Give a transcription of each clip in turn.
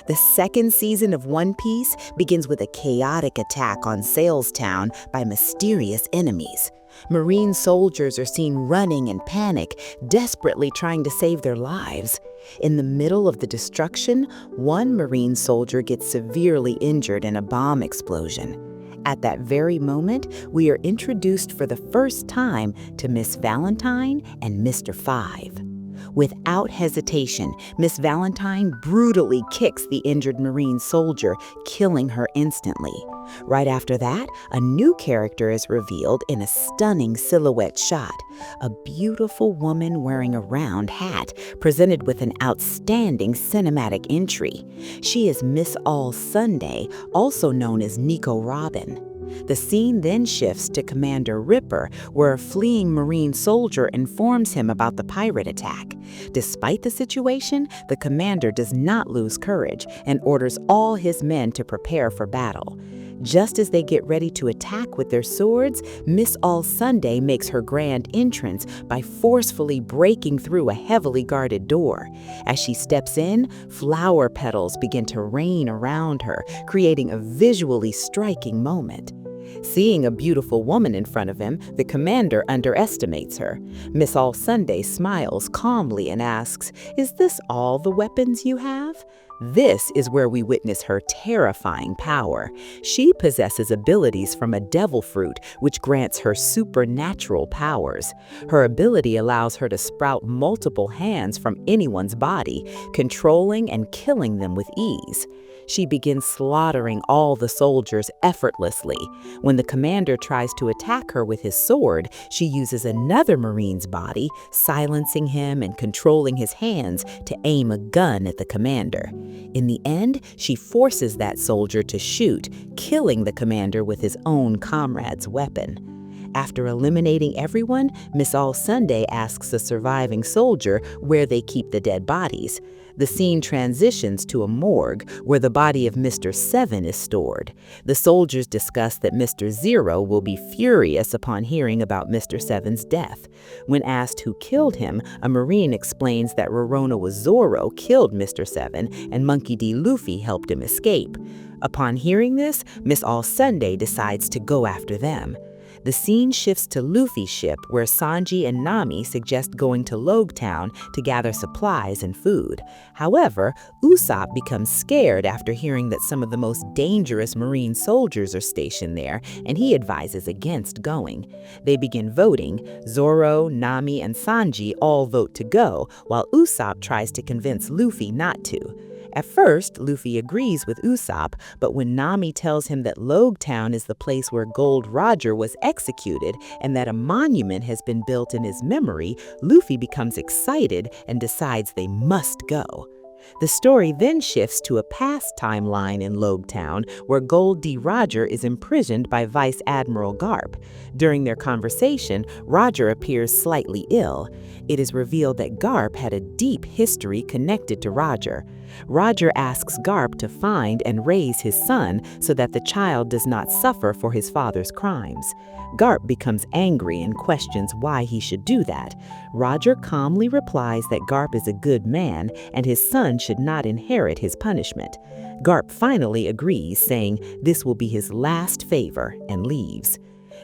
The second season of One Piece begins with a chaotic attack on Sails Town by mysterious enemies. Marine soldiers are seen running in panic, desperately trying to save their lives. In the middle of the destruction, one Marine soldier gets severely injured in a bomb explosion. At that very moment, we are introduced for the first time to Miss Valentine and Mr. Five. Without hesitation, Miss Valentine brutally kicks the injured Marine soldier, killing her instantly. Right after that, a new character is revealed in a stunning silhouette shot. A beautiful woman wearing a round hat, presented with an outstanding cinematic entry. She is Miss All Sunday, also known as Nico Robin. The scene then shifts to Commander Ripper, where a fleeing Marine soldier informs him about the pirate attack. Despite the situation, the commander does not lose courage and orders all his men to prepare for battle. Just as they get ready to attack with their swords, Miss All Sunday makes her grand entrance by forcefully breaking through a heavily guarded door. As she steps in, flower petals begin to rain around her, creating a visually striking moment. Seeing a beautiful woman in front of him, the commander underestimates her. Miss All Sunday smiles calmly and asks, "Is this all the weapons you have?" This is where we witness her terrifying power. She possesses abilities from a devil fruit, which grants her supernatural powers. Her ability allows her to sprout multiple hands from anyone's body, controlling and killing them with ease. She begins slaughtering all the soldiers effortlessly. When the commander tries to attack her with his sword, she uses another Marine's body, silencing him and controlling his hands to aim a gun at the commander. In the end, she forces that soldier to shoot, killing the commander with his own comrade's weapon. After eliminating everyone, Miss All Sunday asks a surviving soldier where they keep the dead bodies. The scene transitions to a morgue where the body of Mr. Seven is stored. The soldiers discuss that Mr. Zero will be furious upon hearing about Mr. Seven's death. When asked who killed him, a Marine explains that Roronoa Zoro killed Mr. Seven and Monkey D. Luffy helped him escape. Upon hearing this, Miss All Sunday decides to go after them. The scene shifts to Luffy's ship, where Sanji and Nami suggest going to Town to gather supplies and food. However, Usopp becomes scared after hearing that some of the most dangerous Marine soldiers are stationed there, and he advises against going. They begin voting. Zoro, Nami, and Sanji all vote to go, while Usopp tries to convince Luffy not to. At first, Luffy agrees with Usopp, but when Nami tells him that Town is the place where Gold Roger was executed and that a monument has been built in his memory, Luffy becomes excited and decides they must go. The story then shifts to a past timeline in Town, where Gold D. Roger is imprisoned by Vice Admiral Garp. During their conversation, Roger appears slightly ill. It is revealed that Garp had a deep history connected to Roger. Roger asks Garp to find and raise his son so that the child does not suffer for his father's crimes. Garp becomes angry and questions why he should do that. Roger calmly replies that Garp is a good man and his son should not inherit his punishment. Garp finally agrees, saying this will be his last favor, and leaves.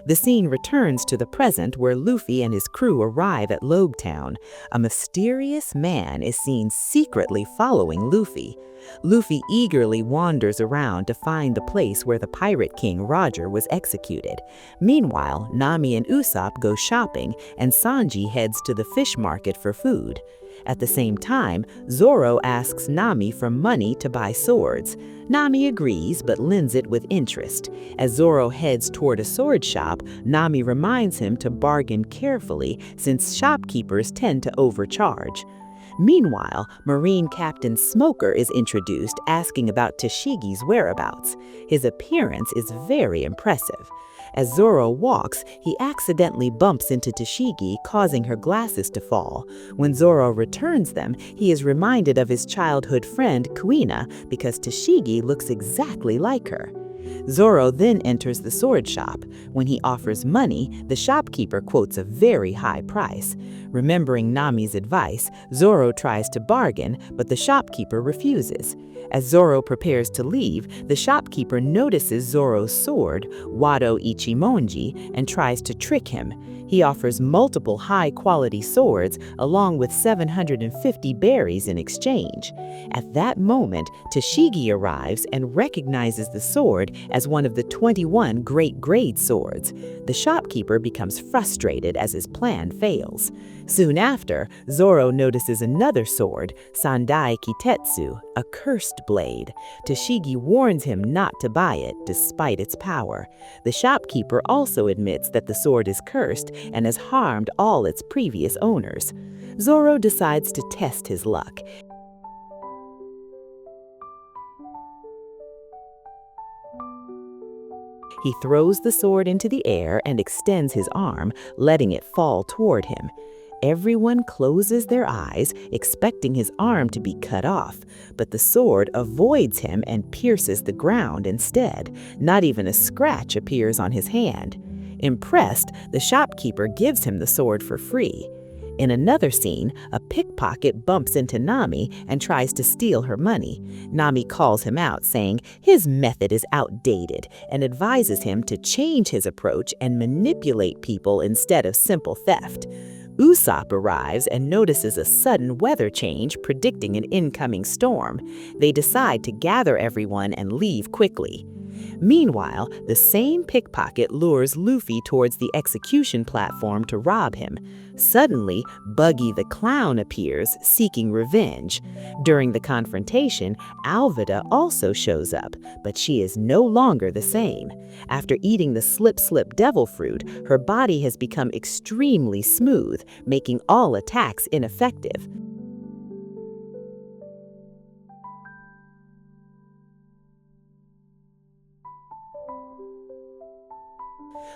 The scene returns to the present, where Luffy and his crew arrive at Town. A mysterious man is seen secretly following Luffy. Luffy eagerly wanders around to find the place where the Pirate King Roger was executed. Meanwhile, Nami and Usopp go shopping, and Sanji heads to the fish market for food. At the same time, Zoro asks Nami for money to buy swords. Nami agrees, but lends it with interest. As Zoro heads toward a sword shop, Nami reminds him to bargain carefully since shopkeepers tend to overcharge. Meanwhile, Marine Captain Smoker is introduced, asking about Tashigi's whereabouts. His appearance is very impressive. As Zoro walks, he accidentally bumps into Tashigi, causing her glasses to fall. When Zoro returns them, he is reminded of his childhood friend Kuina because Tashigi looks exactly like her. Zoro then enters the sword shop. When he offers money, the shopkeeper quotes a very high price. Remembering Nami's advice, Zoro tries to bargain, but the shopkeeper refuses. As Zoro prepares to leave, the shopkeeper notices Zoro's sword, Wado Ichimonji, and tries to trick him. He offers multiple high-quality swords along with 750 berries in exchange. At that moment, Tashigi arrives and recognizes the sword as one of the 21 great-grade swords. The shopkeeper becomes frustrated as his plan fails. Soon after, Zoro notices another sword, Sandai Kitetsu, a cursed blade. Tashigi warns him not to buy it despite its power. The shopkeeper also admits that the sword is cursed and has harmed all its previous owners. Zoro decides to test his luck. He throws the sword into the air and extends his arm, letting it fall toward him. Everyone closes their eyes, expecting his arm to be cut off, but the sword avoids him and pierces the ground instead. Not even a scratch appears on his hand. Impressed, the shopkeeper gives him the sword for free. In another scene, a pickpocket bumps into Nami and tries to steal her money. Nami calls him out, saying his method is outdated, and advises him to change his approach and manipulate people instead of simple theft. Usopp arrives and notices a sudden weather change predicting an incoming storm. They decide to gather everyone and leave quickly. Meanwhile, the same pickpocket lures Luffy towards the execution platform to rob him. Suddenly, Buggy the Clown appears, seeking revenge. During the confrontation, Alvida also shows up, but she is no longer the same. After eating the slip devil fruit, her body has become extremely smooth, making all attacks ineffective.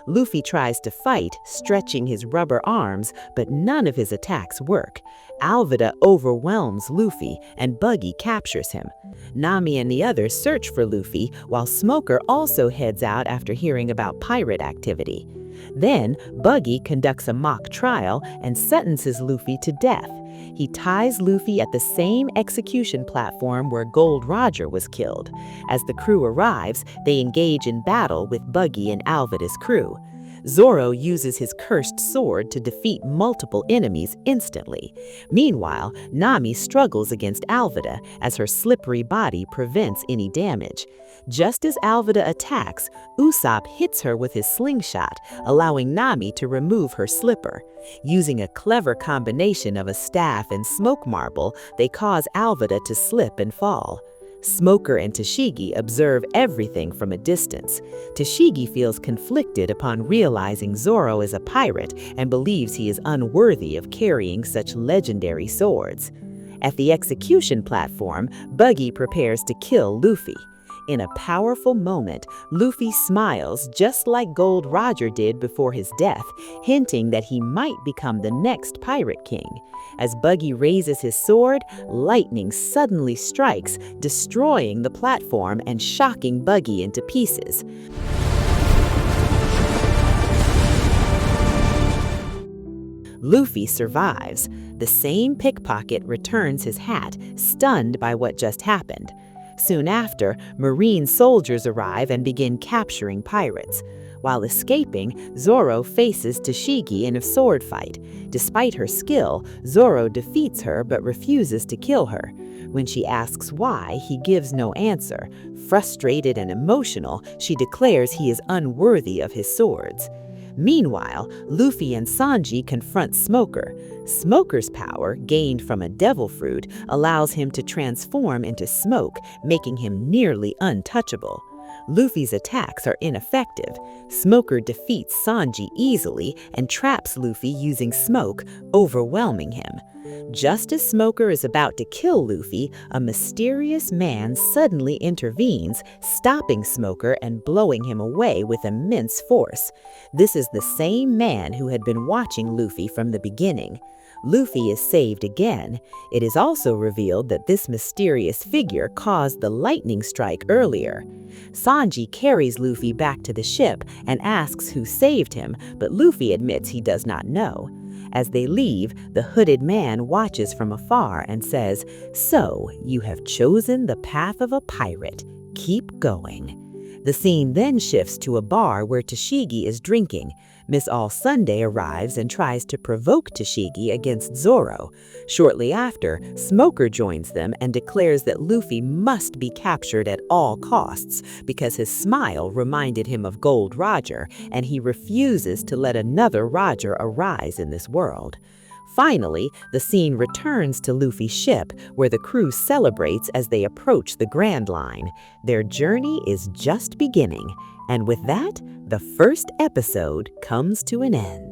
Luffy tries to fight, stretching his rubber arms, but none of his attacks work. Alvida overwhelms Luffy, and Buggy captures him. Nami and the others search for Luffy, while Smoker also heads out after hearing about pirate activity. Then, Buggy conducts a mock trial and sentences Luffy to death. He ties Luffy at the same execution platform where Gold Roger was killed. As the crew arrives, they engage in battle with Buggy and Alvida's crew. Zoro uses his cursed sword to defeat multiple enemies instantly. Meanwhile, Nami struggles against Alvida as her slippery body prevents any damage. Just as Alvida attacks, Usopp hits her with his slingshot, allowing Nami to remove her slipper. Using a clever combination of a staff and smoke marble, they cause Alvida to slip and fall. Smoker and Tashigi observe everything from a distance. Tashigi feels conflicted upon realizing Zoro is a pirate and believes he is unworthy of carrying such legendary swords. At the execution platform, Buggy prepares to kill Luffy. In a powerful moment, Luffy smiles just like Gold Roger did before his death, hinting that he might become the next Pirate King. As Buggy raises his sword, lightning suddenly strikes, destroying the platform and shocking Buggy into pieces. Luffy survives. The same pickpocket returns his hat, stunned by what just happened. Soon after, Marine soldiers arrive and begin capturing pirates. While escaping, Zoro faces Tashigi in a sword fight. Despite her skill, Zoro defeats her but refuses to kill her. When she asks why, he gives no answer. Frustrated and emotional, she declares he is unworthy of his swords. Meanwhile, Luffy and Sanji confront Smoker. Smoker's power, gained from a devil fruit, allows him to transform into smoke, making him nearly untouchable. Luffy's attacks are ineffective. Smoker defeats Sanji easily and traps Luffy using smoke, overwhelming him. Just as Smoker is about to kill Luffy, a mysterious man suddenly intervenes, stopping Smoker and blowing him away with immense force. This is the same man who had been watching Luffy from the beginning. Luffy is saved again. It is also revealed that this mysterious figure caused the lightning strike earlier. Sanji carries Luffy back to the ship and asks who saved him, but Luffy admits he does not know. As they leave, the hooded man watches from afar and says, "So, you have chosen the path of a pirate. Keep going." The scene then shifts to a bar where Tashigi is drinking. Miss All Sunday arrives and tries to provoke Tashigi against Zoro. Shortly after, Smoker joins them and declares that Luffy must be captured at all costs because his smile reminded him of Gold Roger, and he refuses to let another Roger arise in this world. Finally, the scene returns to Luffy's ship, where the crew celebrates as they approach the Grand Line. Their journey is just beginning, and with that, the first episode comes to an end.